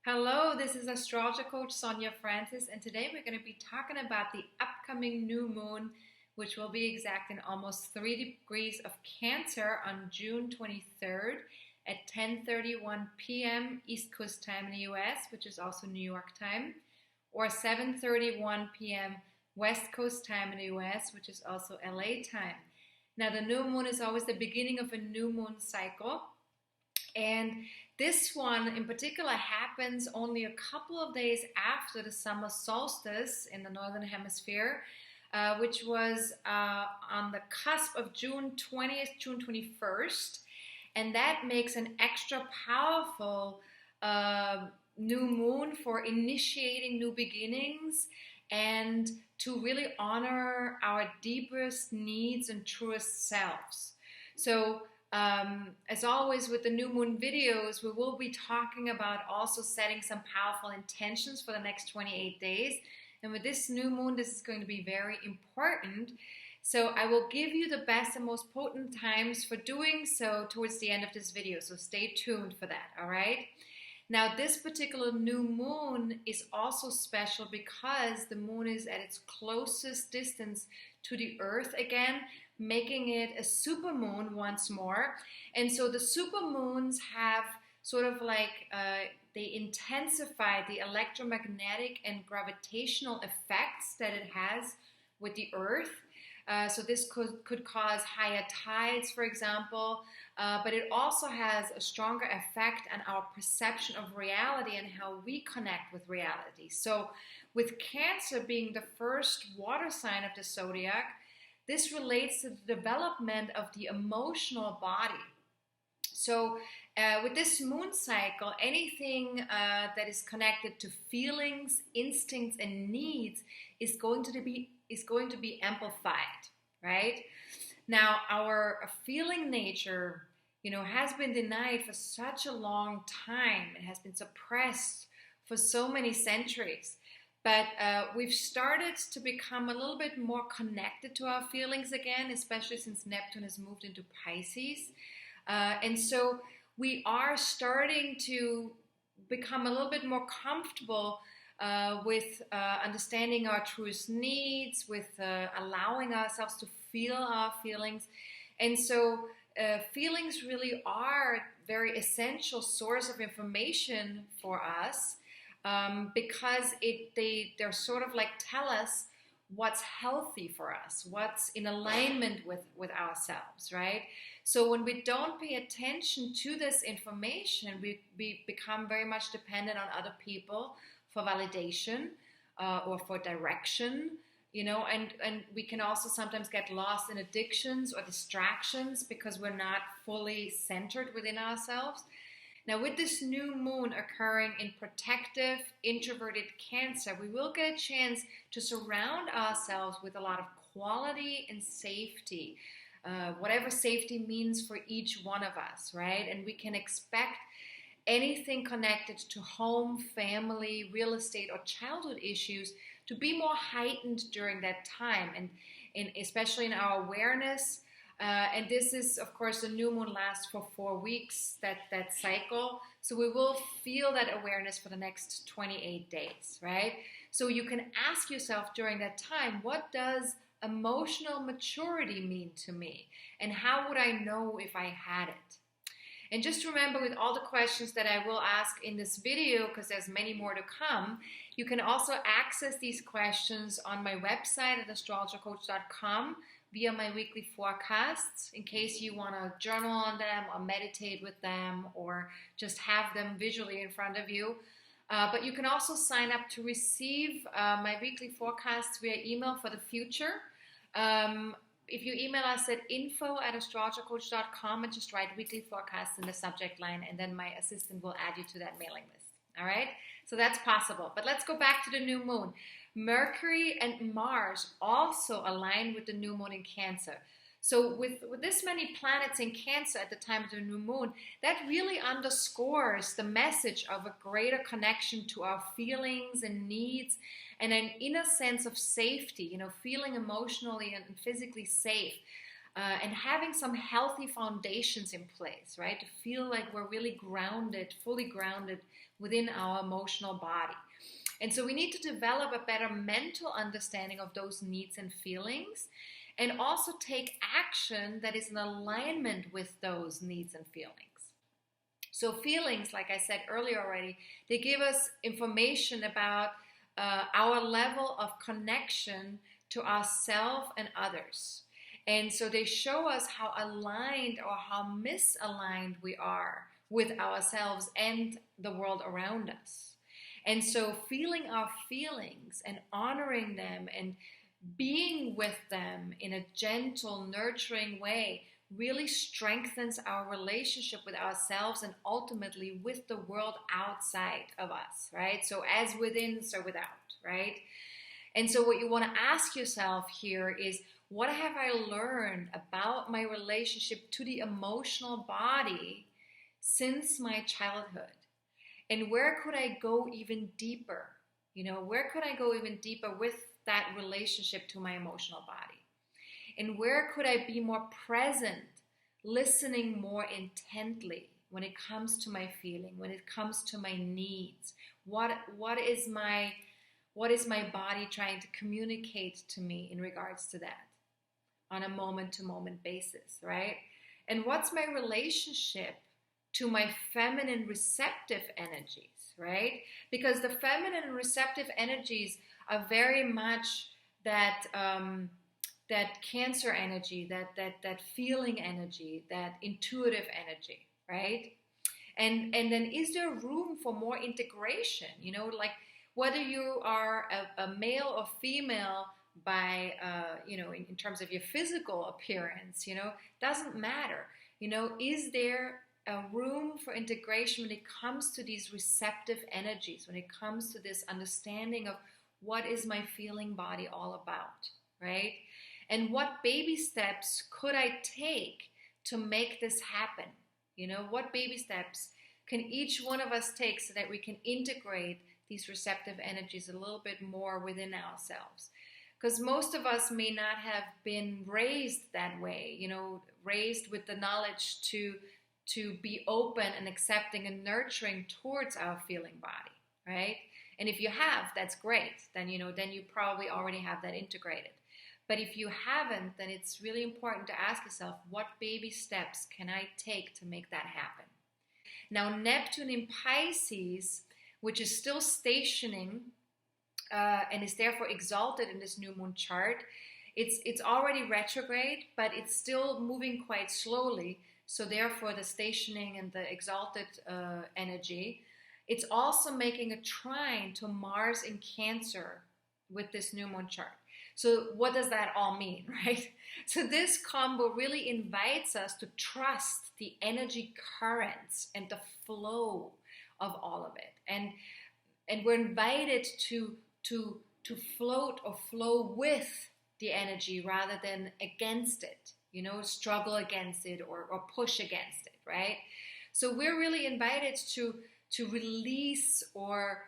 Hello, this is AstrologerCoach Sonja Francis, and today we're going to be talking about the upcoming new moon, which will be exact in almost 3 degrees of Cancer on June 23rd at 10:31 p.m. East Coast time in the US, which is also New York time, or 7:31 p.m. West Coast time in the US, which is also LA time. Now, the new moon is always the beginning of a new moon cycle. And this one in particular happens only a couple of days after the summer solstice in the Northern Hemisphere, which was on the cusp of June 20th, June 21st. And that makes an extra powerful new moon for initiating new beginnings and to really honor our deepest needs and truest selves. So, as always with the new moon videos, we will be talking about also setting some powerful intentions for the next 28 days. And with this new moon, this is going to be very important. So I will give you the best and most potent times for doing so towards the end of this video. So stay tuned for that, all right? Now, this particular new moon is also special because the moon is at its closest distance to the Earth again, making it a supermoon once more. And so the supermoons have sort of like, they intensify the electromagnetic and gravitational effects that it has with the Earth. So this could cause higher tides, for example, but it also has a stronger effect on our perception of reality and how we connect with reality. So with Cancer being the first water sign of the zodiac, this relates to the development of the emotional body. So with this moon cycle, anything that is connected to feelings, instincts, and needs is going to be amplified, right? Now, our feeling nature, has been denied for such a long time. It has been suppressed for so many centuries. But we've started to become a little bit more connected to our feelings again, especially since Neptune has moved into Pisces. And so we are starting to become a little bit more comfortable with understanding our truest needs, with allowing ourselves to feel our feelings. And so feelings really are a very essential source of information for us. Because they're sort of like tell us what's healthy for us, what's in alignment with ourselves, right? So when we don't pay attention to this information, we become very much dependent on other people for validation or for direction, and we can also sometimes get lost in addictions or distractions because we're not fully centered within ourselves. Now, with this new moon occurring in protective, introverted Cancer, we will get a chance to surround ourselves with a lot of quality and safety, whatever safety means for each one of us, right? And we can expect anything connected to home, family, real estate, or childhood issues to be more heightened during that time, and especially in our awareness. And this is, of course, the new moon lasts for 4 weeks, that cycle. So we will feel that awareness for the next 28 days, right? So you can ask yourself during that time, what does emotional maturity mean to me? And how would I know if I had it? And just remember, with all the questions that I will ask in this video, because there's many more to come, you can also access these questions on my website at astrologercoach.com via my weekly forecasts, in case you want to journal on them or meditate with them or just have them visually in front of you. But you can also sign up to receive my weekly forecasts via email for the future. If you email us at info@astrologercoach.com and just write weekly forecasts in the subject line, and then my assistant will add you to that mailing list. All right? So that's possible. But let's go back to the new moon. Mercury and Mars also align with the new moon in Cancer. So with this many planets in Cancer at the time of the new moon, that really underscores the message of a greater connection to our feelings and needs and an inner sense of safety, feeling emotionally and physically safe. And having some healthy foundations in place, right? To feel like we're really grounded, fully grounded within our emotional body. And so we need to develop a better mental understanding of those needs and feelings, and also take action that is in alignment with those needs and feelings. So feelings, like I said earlier already, they give us information about our level of connection to ourselves and others. And so they show us how aligned or how misaligned we are with ourselves and the world around us. And so feeling our feelings and honoring them and being with them in a gentle, nurturing way really strengthens our relationship with ourselves and ultimately with the world outside of us, right? So as within, so without, right? And so what you want to ask yourself here is, what have I learned about my relationship to the emotional body since my childhood? And where could I go even deeper? Where could I go even deeper with that relationship to my emotional body? And where could I be more present, listening more intently when it comes to my feeling, when it comes to my needs? What is my body trying to communicate to me in regards to that on a moment-to-moment basis, right? And what's my relationship to my feminine receptive energies, right? Because the feminine and receptive energies are very much that Cancer energy, that feeling energy, that intuitive energy, right? And then is there room for more integration? Like whether you are a male or female by, in terms of your physical appearance, doesn't matter. Is there a room for integration when it comes to these receptive energies, when it comes to this understanding of what is my feeling body all about, right? And what baby steps could I take to make this happen? What baby steps can each one of us take so that we can integrate these receptive energies a little bit more within ourselves? Because most of us may not have been raised that way, raised with the knowledge to be open and accepting and nurturing towards our feeling body, right? And if you have, that's great. Then you probably already have that integrated. But if you haven't, then it's really important to ask yourself, what baby steps can I take to make that happen? Now, Neptune in Pisces, which is still stationing and is therefore exalted in this new moon chart, it's already retrograde, but it's still moving quite slowly. So therefore, the stationing and the exalted energy, it's also making a trine to Mars in Cancer with this new moon chart. So what does that all mean, right? So this combo really invites us to trust the energy currents and the flow of all of it. And we're invited to float or flow with the energy rather than against it, struggle against it or push against it, right? So we're really invited to release or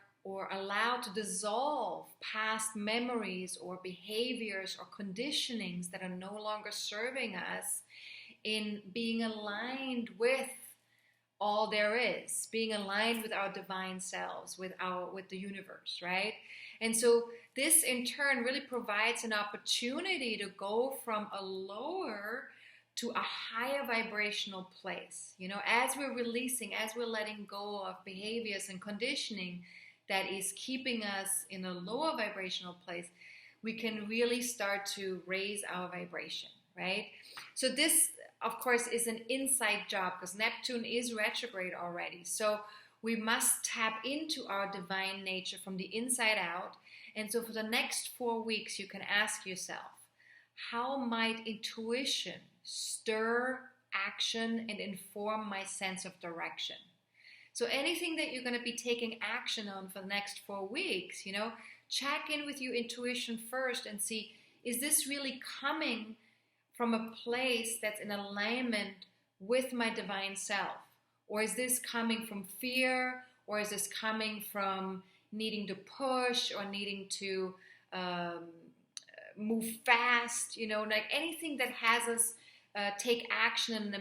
allow to dissolve past memories or behaviors or conditionings that are no longer serving us, in being aligned with all there is, being aligned with our divine selves, with the universe, right? And so this in turn really provides an opportunity to go from a lower to a higher vibrational place. As we're releasing, as we're letting go of behaviors and conditioning that is keeping us in a lower vibrational place, we can really start to raise our vibration, right? So this, of course, is an inside job because Neptune is retrograde already. So we must tap into our divine nature from the inside out. And so for the next 4 weeks, you can ask yourself, how might intuition stir action and inform my sense of direction? So anything that you're going to be taking action on for the next 4 weeks, check in with your intuition first and see, is this really coming from a place that's in alignment with my divine self? Or is this coming from fear? Or is this coming from needing to push or needing to move fast? Like anything that has us take action in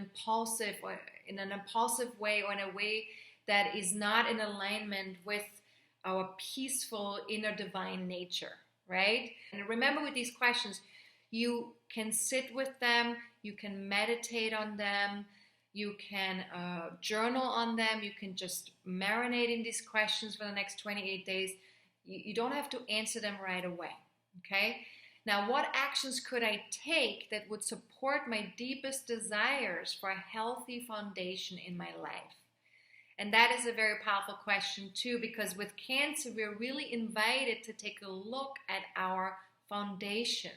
an impulsive way or in a way that is not in alignment with our peaceful inner divine nature, right? And remember, with these questions, you can sit with them, you can meditate on them, you can journal on them, you can just marinate in these questions for the next 28 days. You don't have to answer them right away, okay? Now, what actions could I take that would support my deepest desires for a healthy foundation in my life? And that is a very powerful question too, because with Cancer, we're really invited to take a look at our foundation.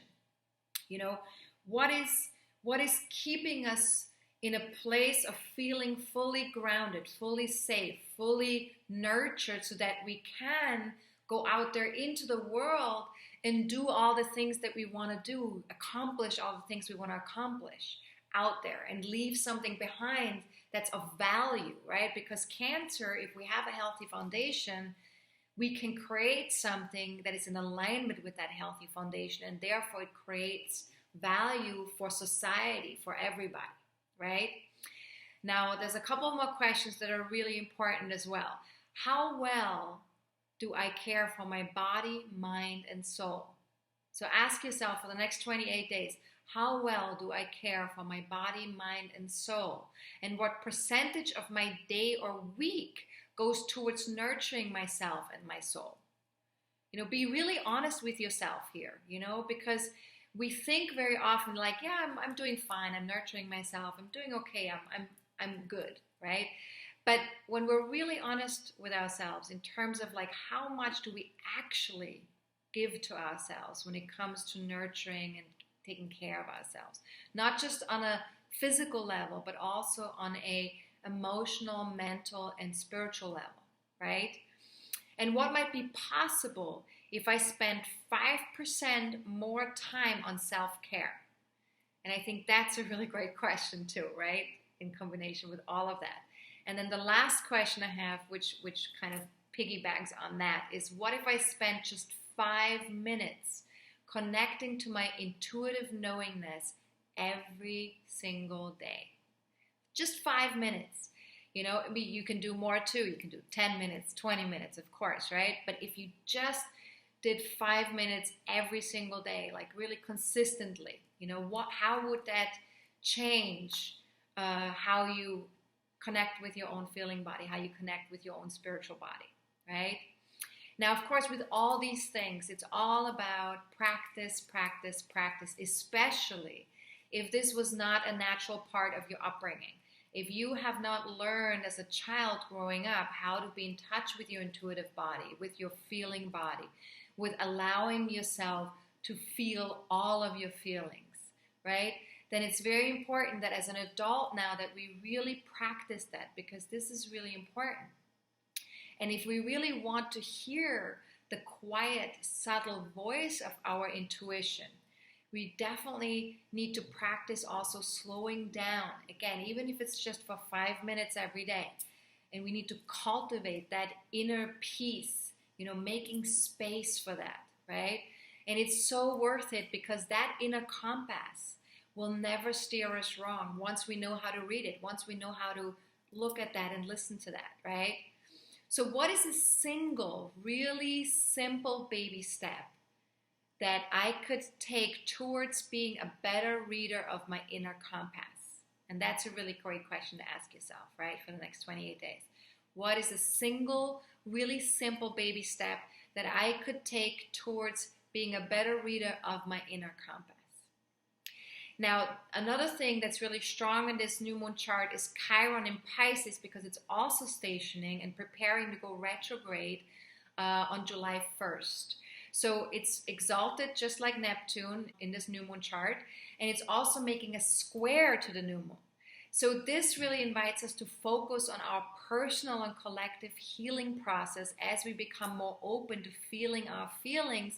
You know, what is keeping us in a place of feeling fully grounded, fully safe, fully nurtured, so that we can go out there into the world and do all the things that we want to do, accomplish all the things we want to accomplish out there, and leave something behind that's of value, right? Because Cancer, if we have a healthy foundation, we can create something that is in alignment with that healthy foundation, and therefore it creates value for society, for everybody, right? Now, there's a couple more questions that are really important as well. How well do I care for my body, mind, and soul? So ask yourself for the next 28 days, how well do I care for my body, mind, and soul? And what percentage of my day or week goes towards nurturing myself and my soul? You know, be really honest with yourself here, you know, because we think very often like, yeah, I'm doing fine, I'm nurturing myself, I'm doing okay, I'm good, right? But when we're really honest with ourselves in terms of like how much do we actually give to ourselves when it comes to nurturing and taking care of ourselves, not just on a physical level, but also on a emotional, mental, and spiritual level, right? And what might be possible if I spent 5% more time on self-care? And I think that's a really great question too, right? In combination with all of that. And then the last question I have, which kind of piggybacks on that, is what if I spent just 5 minutes connecting to my intuitive knowingness every single day? Just 5 minutes. You know, I mean, you can do more too. You can do 10 minutes, 20 minutes, of course, right? But if you just did 5 minutes every single day, like really consistently, you know, how would that change how you connect with your own feeling body, how you connect with your own spiritual body, right? Now, of course, with all these things, it's all about practice, practice, practice, especially if this was not a natural part of your upbringing. If you have not learned as a child growing up how to be in touch with your intuitive body, with your feeling body, with allowing yourself to feel all of your feelings, right? Then it's very important that as an adult now that we really practice that, because this is really important. And if we really want to hear the quiet, subtle voice of our intuition, we definitely need to practice also slowing down. Again, even if it's just for 5 minutes every day. And we need to cultivate that inner peace, you know, making space for that, right? And it's so worth it, because that inner compass will never steer us wrong once we know how to read it, once we know how to look at that and listen to that, right? So what is a single, really simple baby step that I could take towards being a better reader of my inner compass? And that's a really great question to ask yourself, right, for the next 28 days. What is a single, really simple baby step that I could take towards being a better reader of my inner compass? Now, another thing that's really strong in this new moon chart is Chiron in Pisces, because it's also stationing and preparing to go retrograde on July 1st. So it's exalted just like Neptune in this new moon chart, and it's also making a square to the new moon. So this really invites us to focus on our personal and collective healing process as we become more open to feeling our feelings,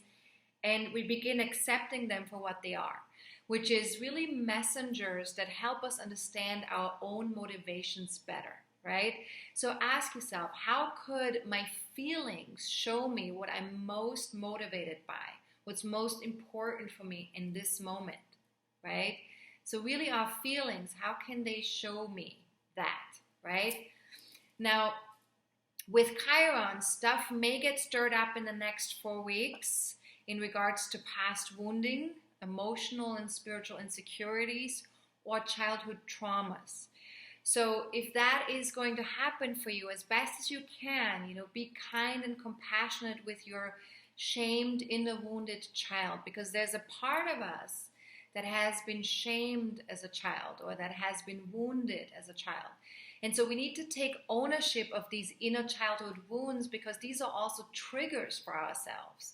and we begin accepting them for what they are, which is really messengers that help us understand our own motivations better, right? So ask yourself, how could my feelings show me what I'm most motivated by? What's most important for me in this moment, right? So really our feelings, how can they show me that, right? Now, With Chiron, stuff may get stirred up in the next 4 weeks in regards to past wounding, emotional and spiritual insecurities, or childhood traumas. So if that is going to happen for you, as best as you can, be kind and compassionate with your shamed, inner wounded child, because there's a part of us that has been shamed as a child or that has been wounded as a child. And so we need to take ownership of these inner childhood wounds, because these are also triggers for ourselves.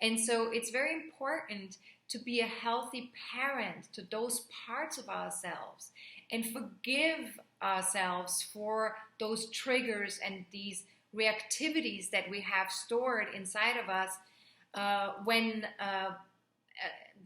And so it's very important to be a healthy parent to those parts of ourselves and forgive ourselves for those triggers and these reactivities that we have stored inside of us when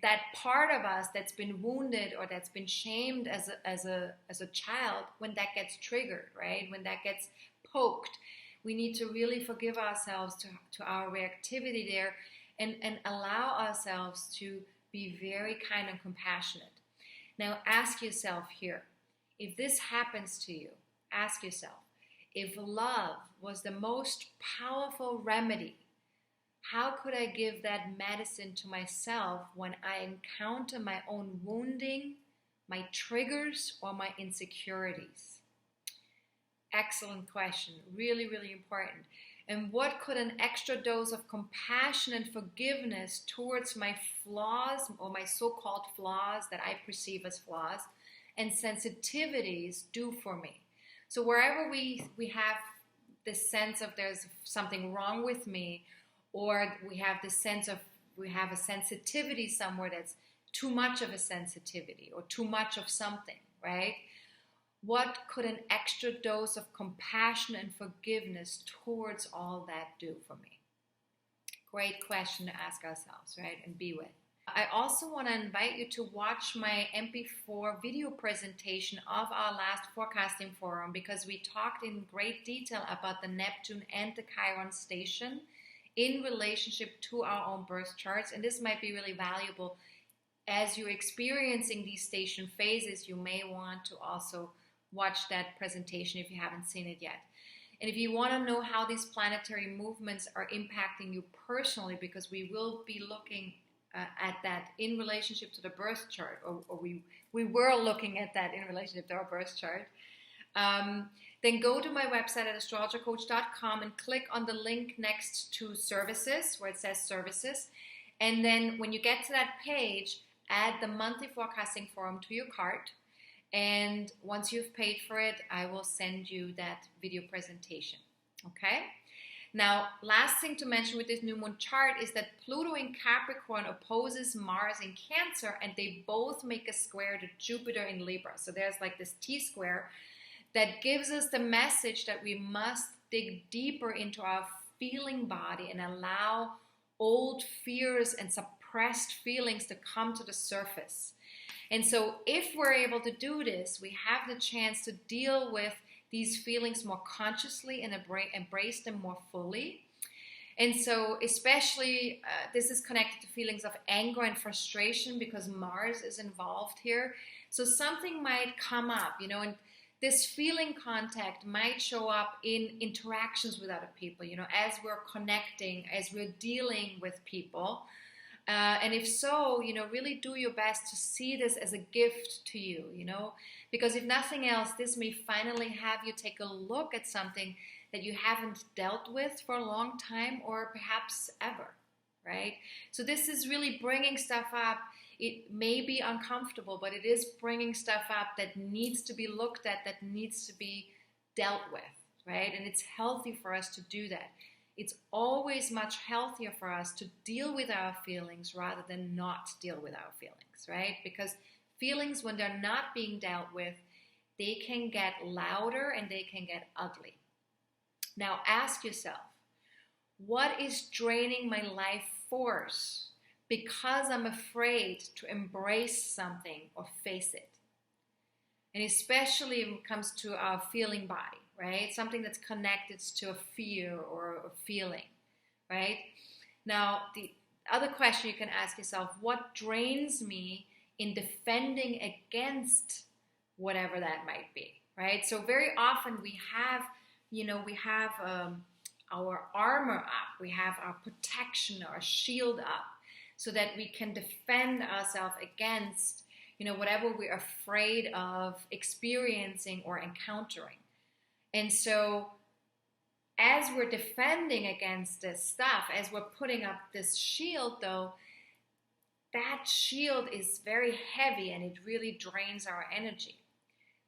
that part of us that's been wounded or that's been shamed as a child, when that gets triggered, right? When that gets poked, we need to really forgive ourselves to our reactivity there and allow ourselves to be very kind and compassionate. Now ask yourself here, if this happens to you, ask yourself, if love was the most powerful remedy, how could I give that medicine to myself when I encounter my own wounding, my triggers, or my insecurities? Excellent question. Really, really important. And what could an extra dose of compassion and forgiveness towards my flaws, or my so-called flaws that I perceive as flaws, and sensitivities do for me? So wherever we have this sense of there's something wrong with me, or we have this sense of we have a sensitivity somewhere that's too much of a sensitivity or too much of something, right? What could an extra dose of compassion and forgiveness towards all that do for me? Great question to ask ourselves, right? And be with. I also want to invite you to watch my MP4 video presentation of our last forecasting forum, because we talked in great detail about the Neptune and the Chiron station in relationship to our own birth charts. And this might be really valuable as you're experiencing these station phases. You may want to also watch that presentation if you haven't seen it yet. And if you want to know how these planetary movements are impacting you personally, because we will be looking at that in relationship to the birth chart, or we were looking at that in relationship to our birth chart, then go to my website at astrologercoach.com and click on the link next to services, where it says services. And then when you get to that page, add the monthly forecasting forum to your cart. And once you've paid for it, I will send you that video presentation. Okay? Now, last thing to mention with this new moon chart is that Pluto in Capricorn opposes Mars in Cancer, and they both make a square to Jupiter in Libra. So there's like this T-square that gives us the message that we must dig deeper into our feeling body and allow old fears and suppressed feelings to come to the surface. And so if we're able to do this, we have the chance to deal with these feelings more consciously and embrace them more fully. And so especially this is connected to feelings of anger and frustration, because Mars is involved here. So something might come up, and this feeling contact might show up in interactions with other people, as we're connecting, as we're dealing with people. And if so, really do your best to see this as a gift to you, because if nothing else, this may finally have you take a look at something that you haven't dealt with for a long time, or perhaps ever, right? So this is really bringing stuff up. It may be uncomfortable, but it is bringing stuff up that needs to be looked at, that needs to be dealt with, right? And it's healthy for us to do that. It's always much healthier for us to deal with our feelings rather than not deal with our feelings, right? Because feelings, when they're not being dealt with, they can get louder and they can get ugly. Now ask yourself, what is draining my life force because I'm afraid to embrace something or face it? And especially when it comes to our feeling body, right? Something that's connected to a fear or a feeling, right? Now, the other question you can ask yourself, what drains me in defending against whatever that might be, right? So very often we have we have our armor up, we have our protection, our shield up, so that we can defend ourselves against, whatever we're afraid of experiencing or encountering. And so as we're defending against this stuff, as we're putting up this shield, though, that shield is very heavy and it really drains our energy.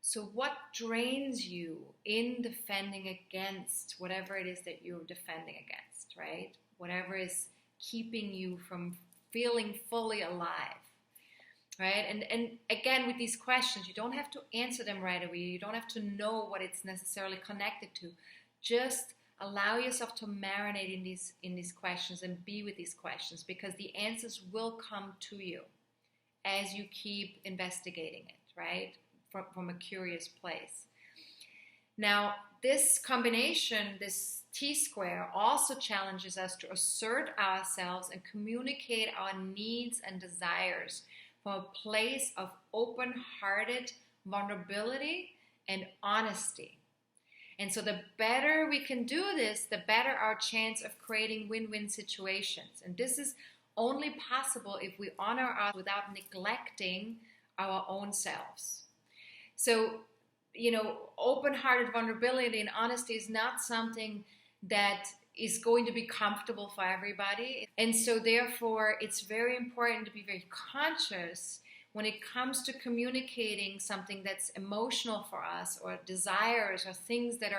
So what drains you in defending against whatever it is that you're defending against, right? Whatever is keeping you from feeling fully alive, right? And again, with these questions, you don't have to answer them right away. You don't have to know what it's necessarily connected to. Just allow yourself to marinate in these questions and be with these questions, because the answers will come to you as you keep investigating it, right? From a curious place. Now, this combination, this T-square, also challenges us to assert ourselves and communicate our needs and desires from a place of open-hearted vulnerability and honesty. And so the better we can do this, the better our chance of creating win-win situations. And this is only possible if we honor us without neglecting our own selves. So, open-hearted vulnerability and honesty is not something that is going to be comfortable for everybody. And so therefore, it's very important to be very conscious when it comes to communicating something that's emotional for us, or desires, or things that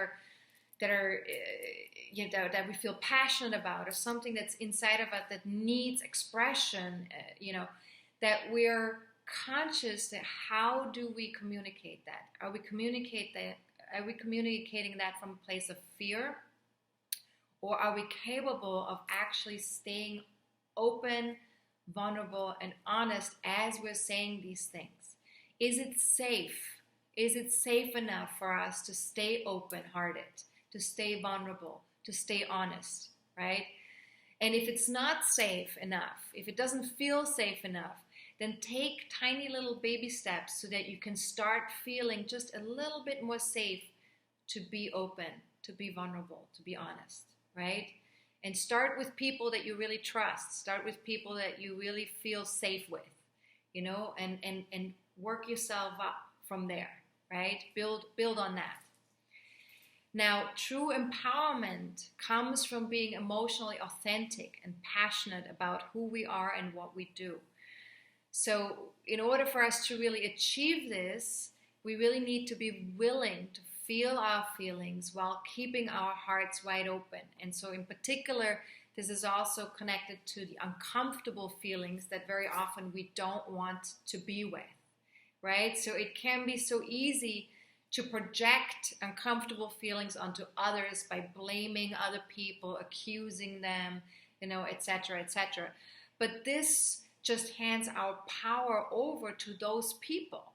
we feel passionate about, or something that's inside of us that needs expression, that we're conscious that how do we communicate that? Are we communicating that from a place of fear? Or are we capable of actually staying open, vulnerable, and honest as we're saying these things? Is it safe? Is it safe enough for us to stay open-hearted, to stay vulnerable, to stay honest, right? And if it's not safe enough, if it doesn't feel safe enough, then take tiny little baby steps so that you can start feeling just a little bit more safe to be open, to be vulnerable, to be honest, right? And start with people that you really trust. Start with people that you really feel safe with, and work yourself up from there, right? Build on that. Now, true empowerment comes from being emotionally authentic and passionate about who we are and what we do. So in order for us to really achieve this, we really need to be willing to feel our feelings while keeping our hearts wide open. And so in particular, this is also connected to the uncomfortable feelings that very often we don't want to be with, right? So it can be so easy to project uncomfortable feelings onto others by blaming other people, accusing them, etc., etc. But this just hands our power over to those people.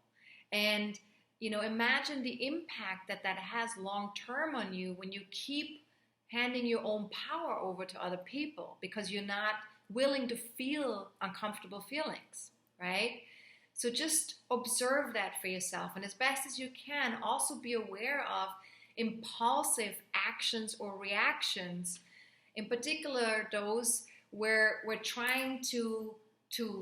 And, imagine the impact that has long-term on you when you keep handing your own power over to other people because you're not willing to feel uncomfortable feelings, right? So just observe that for yourself. And as best as you can, also be aware of impulsive actions or reactions, in particular those where we're trying to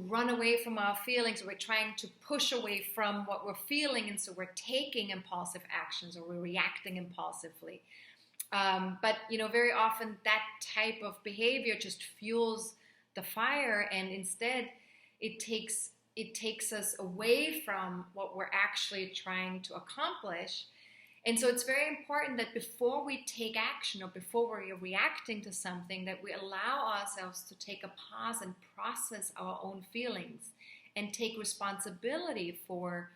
run away from our feelings, or we're trying to push away from what we're feeling, and so we're taking impulsive actions or we're reacting impulsively. But very often that type of behavior just fuels the fire, and instead it takes us away from what we're actually trying to accomplish. And so it's very important that before we take action or before we're reacting to something, that we allow ourselves to take a pause and process our own feelings and take responsibility for,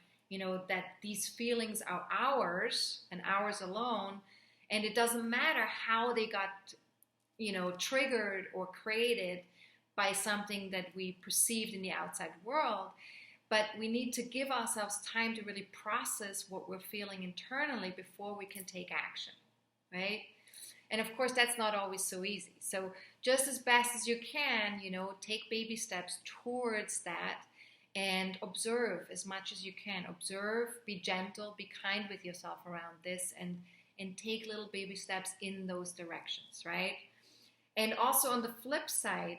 that these feelings are ours and ours alone. And it doesn't matter how they got, triggered or created by something that we perceived in the outside world. But we need to give ourselves time to really process what we're feeling internally before we can take action, right? And of course, that's not always so easy. So just as best as you can, take baby steps towards that and observe as much as you can. Observe, be gentle, be kind with yourself around this, and and take little baby steps in those directions, right? And also on the flip side,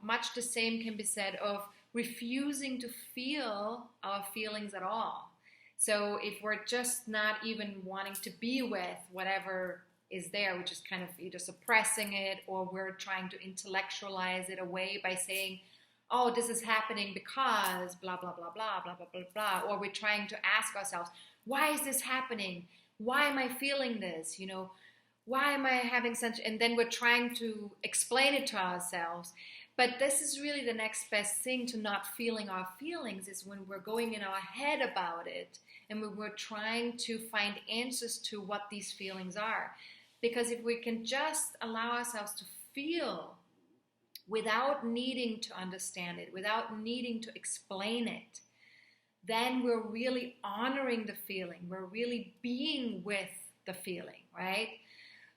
much the same can be said of refusing to feel our feelings at all. So if we're just not even wanting to be with whatever is there, which is kind of either suppressing it, or we're trying to intellectualize it away by saying, oh, this is happening because blah, blah, blah, blah, blah, blah, blah, blah. Or we're trying to ask ourselves, why is this happening? Why am I feeling this? Why am I having such, and then we're trying to explain it to ourselves. But this is really the next best thing to not feeling our feelings, is when we're going in our head about it and when we're trying to find answers to what these feelings are. Because if we can just allow ourselves to feel without needing to understand it, without needing to explain it, then we're really honoring the feeling. We're really being with the feeling, right?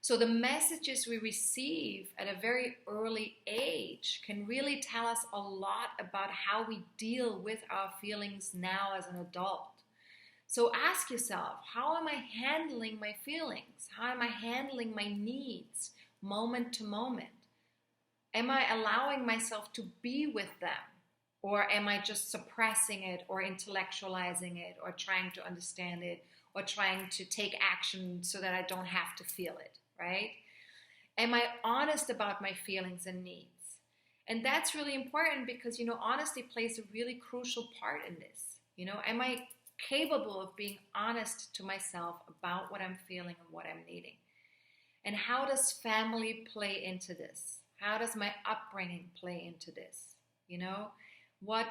So the messages we receive at a very early age can really tell us a lot about how we deal with our feelings now as an adult. So ask yourself, how am I handling my feelings? How am I handling my needs moment to moment? Am I allowing myself to be with them? Or am I just suppressing it or intellectualizing it or trying to understand it or trying to take action so that I don't have to feel it, right? Am I honest about my feelings and needs? And that's really important because, honesty plays a really crucial part in this. Am I capable of being honest to myself about what I'm feeling and what I'm needing? And how does family play into this? How does my upbringing play into this? What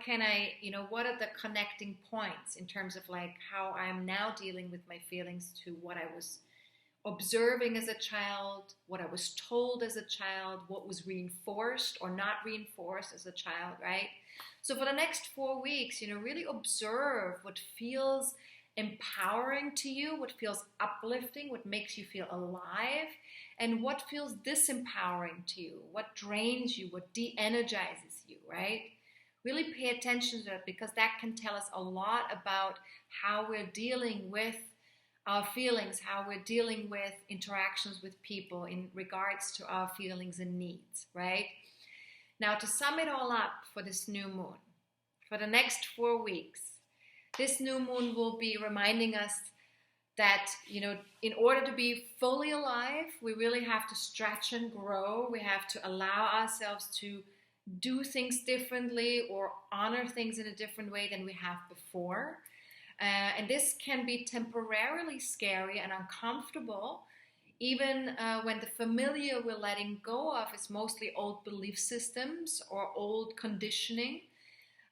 can I, what are the connecting points in terms of like how I'm now dealing with my feelings to what I was observing as a child, what I was told as a child, what was reinforced or not reinforced as a child, right? So for the next 4 weeks, really observe what feels empowering to you, what feels uplifting, what makes you feel alive, and what feels disempowering to you, what drains you, what de-energizes you, right? Really pay attention to it because that can tell us a lot about how we're dealing with our feelings, how we're dealing with interactions with people in regards to our feelings and needs, right? Now, to sum it all up for this new moon, for the next 4 weeks, this new moon will be reminding us that, in order to be fully alive, we really have to stretch and grow. We have to allow ourselves to do things differently or honor things in a different way than we have before. And this can be temporarily scary and uncomfortable, even when the familiar we're letting go of is mostly old belief systems or old conditioning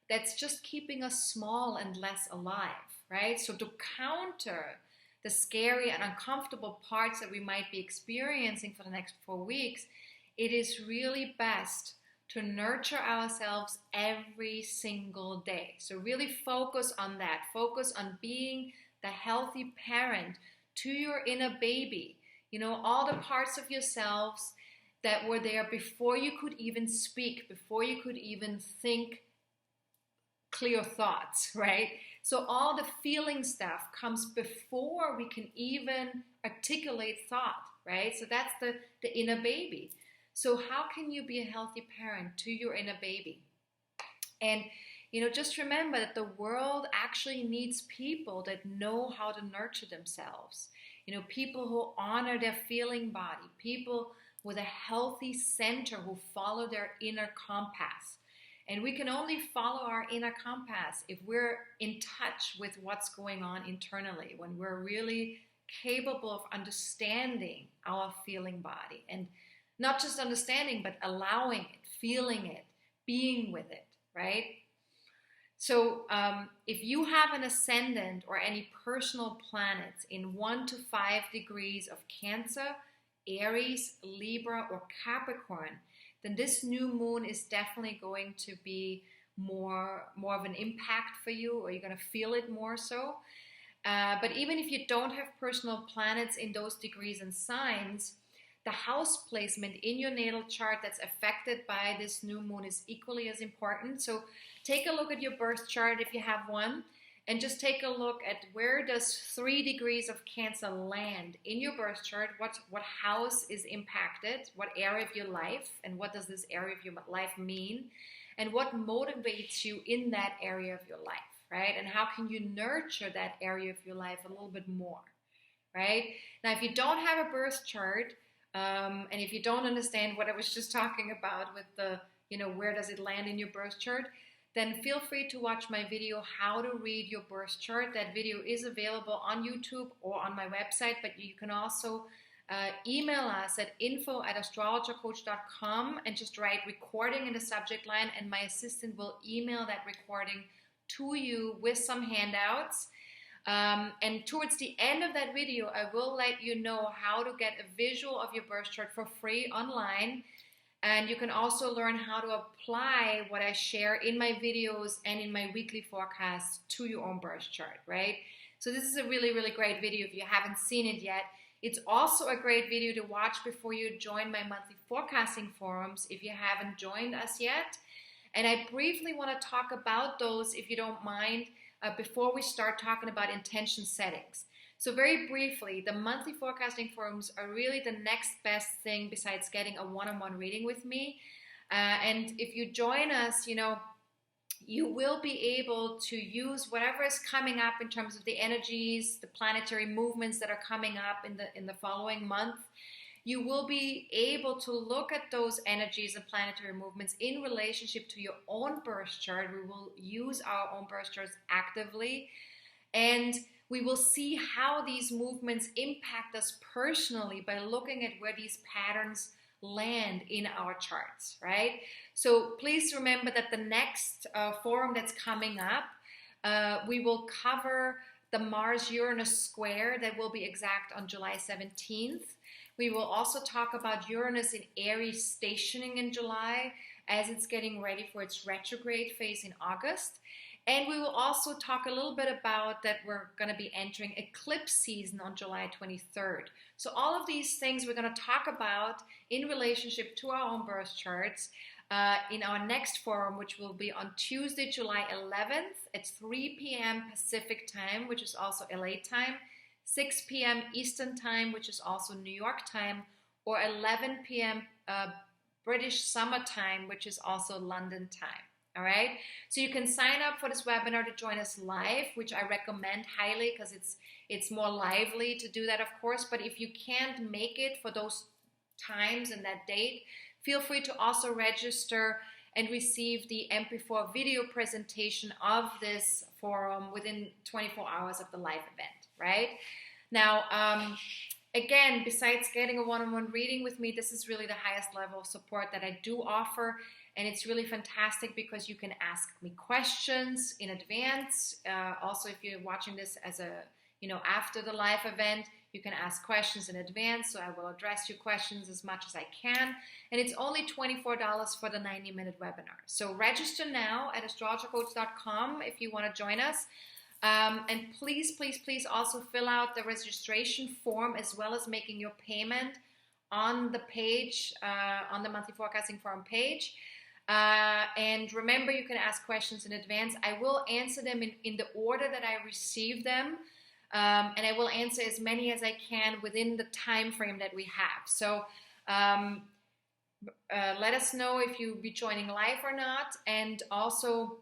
that's just keeping us small and less alive, right? So to counter the scary and uncomfortable parts that we might be experiencing for the next 4 weeks, it is really best to nurture ourselves every single day. So really focus on that. Focus on being the healthy parent to your inner baby. All the parts of yourselves that were there before you could even speak, before you could even think clear thoughts, right? So all the feeling stuff comes before we can even articulate thought, right? So that's the inner baby. So how can you be a healthy parent to your inner baby? And, just remember that the world actually needs people that know how to nurture themselves. People who honor their feeling body, people with a healthy center who follow their inner compass. And we can only follow our inner compass if we're in touch with what's going on internally, when we're really capable of understanding our feeling body. And not just understanding, but allowing it, feeling it, being with it, right? So if you have an ascendant or any personal planets in 1 to 5 degrees of Cancer, Aries, Libra, or Capricorn, then this new moon is definitely going to be more of an impact for you, or you're going to feel it more so. But even if you don't have personal planets in those degrees and signs, the house placement in your natal chart that's affected by this new moon is equally as important. So take a look at your birth chart if you have one, and just take a look at where does 3 degrees of Cancer land in your birth chart, what house is impacted, what area of your life, and what does this area of your life mean, and what motivates you in that area of your life, right? And how can you nurture that area of your life a little bit more, right? Now, if you don't have a birth chart, and if you don't understand what I was just talking about with the, where does it land in your birth chart, then feel free to watch my video, How to Read Your Birth Chart. That video is available on YouTube or on my website, but you can also email us at info@astrologercoach.com and just write recording in the subject line, and my assistant will email that recording to you with some handouts. And towards the end of that video, I will let you know how to get a visual of your birth chart for free online. And you can also learn how to apply what I share in my videos and in my weekly forecasts to your own birth chart, right? So this is a really, really great video if you haven't seen it yet. It's also a great video to watch before you join my monthly forecasting forums if you haven't joined us yet. And I briefly want to talk about those, if you don't mind, before we start talking about intention settings. So very briefly, the monthly forecasting forums are really the next best thing besides getting a one-on-one reading with me. And if you join us, you will be able to use whatever is coming up in terms of the energies, the planetary movements that are coming up in the following month. You will be able to look at those energies and planetary movements in relationship to your own birth chart. We will use our own birth charts actively, and we will see how these movements impact us personally by looking at where these patterns land in our charts, right? So please remember that the next forum that's coming up, we will cover the Mars-Uranus square that will be exact on July 17th. We will also talk about Uranus in Aries stationing in July as it's getting ready for its retrograde phase in August. And we will also talk a little bit about that we're going to be entering eclipse season on July 23rd. So all of these things we're going to talk about in relationship to our own birth charts in our next forum, which will be on Tuesday, July 11th at 3 p.m. Pacific time, which is also LA time, 6 p.m. Eastern time, which is also New York time, or 11 p.m. British summer time, which is also London time. All right, so you can sign up for this webinar to join us live, which I recommend highly because it's more lively to do that, of course. But if you can't make it for those times and that date, feel free to also register and receive the MP4 video presentation of this forum within 24 hours of the live event, right? Now, again, besides getting a one-on-one reading with me, this is really the highest level of support that I do offer. And it's really fantastic because you can ask me questions in advance. Also, if you're watching this as after the live event, you can ask questions in advance. So I will address your questions as much as I can. And it's only $24 for the 90-minute webinar. So register now at astrologercoach.com if you want to join us. And please, please, please also fill out the registration form as well as making your payment on the page, on the monthly forecasting forum page. And remember, you can ask questions in advance. I will answer them in the order that I receive them, and I will answer as many as I can within the time frame that we have. So let us know if you'll be joining live or not, and also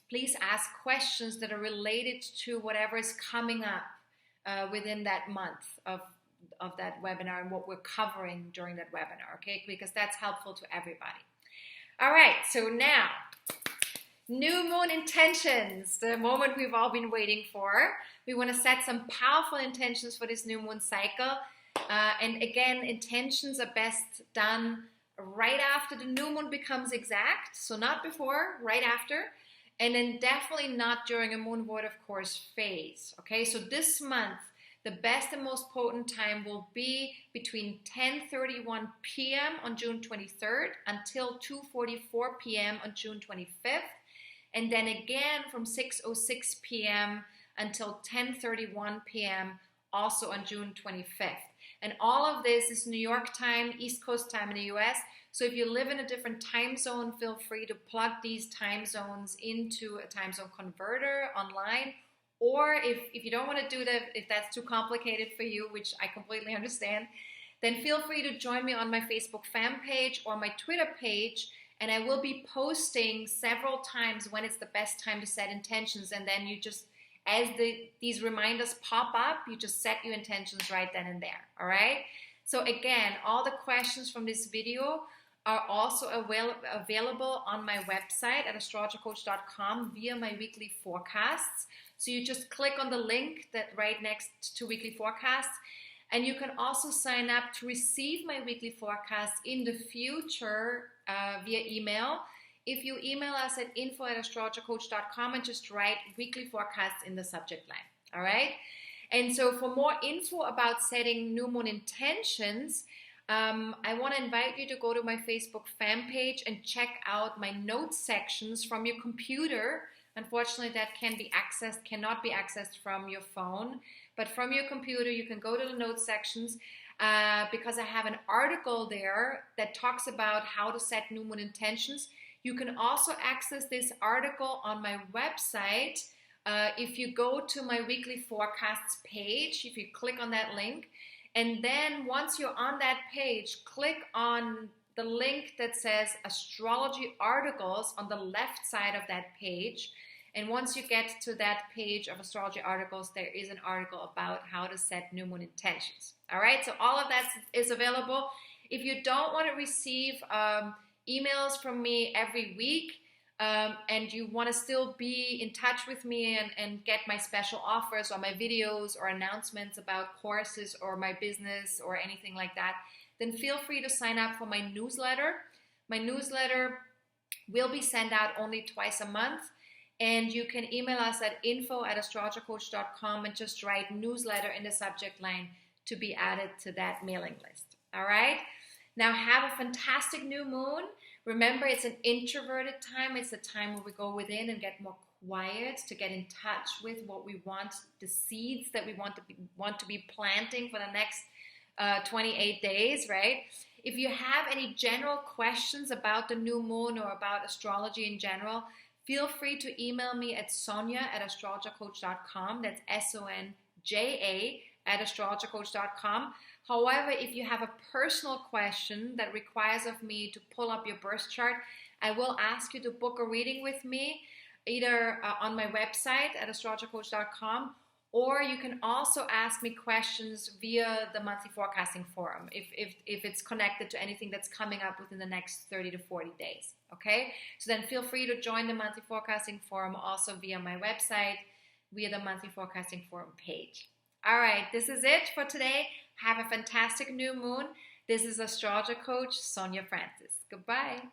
please ask questions that are related to whatever is coming up within that month of that webinar and what we're covering during that webinar, okay? Because that's helpful to everybody. All right, so now, new moon intentions, the moment we've all been waiting for. We want to set some powerful intentions for this new moon cycle. And again, intentions are best done right after the new moon becomes exact. So not before, right after. And then definitely not during a moon void, of course, phase. Okay, so this month, the best and most potent time will be between 10:31 p.m. on June 23rd until 2:44 p.m. on June 25th. And then again from 6:06 p.m. until 10:31 p.m. also on June 25th. And all of this is New York time, East Coast time in the US. So if you live in a different time zone, feel free to plug these time zones into a time zone converter online, Or if you don't want to do that, if that's too complicated for you, which I completely understand, then feel free to join me on my Facebook fan page or my Twitter page, and I will be posting several times when it's the best time to set intentions, and then you just, as these reminders pop up, you just set your intentions right then and there, all right? So again, all the questions from this video are also available on my website at astrologercoach.com via my weekly forecasts. So you just click on the link that right next to weekly forecasts, and you can also sign up to receive my weekly forecasts in the future via email. If you email us at info@astrologercoach.com and just write weekly forecasts in the subject line, all right? And so for more info about setting new moon intentions, I want to invite you to go to my Facebook fan page and check out my notes sections from your computer. Unfortunately, that cannot be accessed from your phone, but from your computer, you can go to the notes sections because I have an article there that talks about how to set new moon intentions. You can also access this article on my website. If you go to my weekly forecasts page, if you click on that link, and then once you're on that page, click on the link that says Astrology Articles on the left side of that page. And once you get to that page of Astrology Articles, there is an article about how to set new moon intentions. All right, so all of that is available. If you don't want to receive emails from me every week, and you want to still be in touch with me and get my special offers or my videos or announcements about courses or my business or anything like that, then feel free to sign up for my newsletter. My newsletter will be sent out only twice a month, and you can email us at info@astrologercoach.com and just write newsletter in the subject line to be added to that mailing list. All right? Now have a fantastic new moon. Remember, it's an introverted time. It's a time where we go within and get more quiet to get in touch with what we want, the seeds that we want to be planting for the next 28 days, right? If you have any general questions about the new moon or about astrology in general, feel free to email me at sonja@astrologercoach.com. That's SONJA@astrologercoach.com. However, if you have a personal question that requires of me to pull up your birth chart, I will ask you to book a reading with me, either on my website at astrologercoach.com, or you can also ask me questions via the monthly forecasting forum if it's connected to anything that's coming up within the next 30 to 40 days, okay? So then feel free to join the monthly forecasting forum also via my website, via the monthly forecasting forum page. All right, this is it for today. Have a fantastic new moon. This is Astrologer Coach Sonja Francis. Goodbye.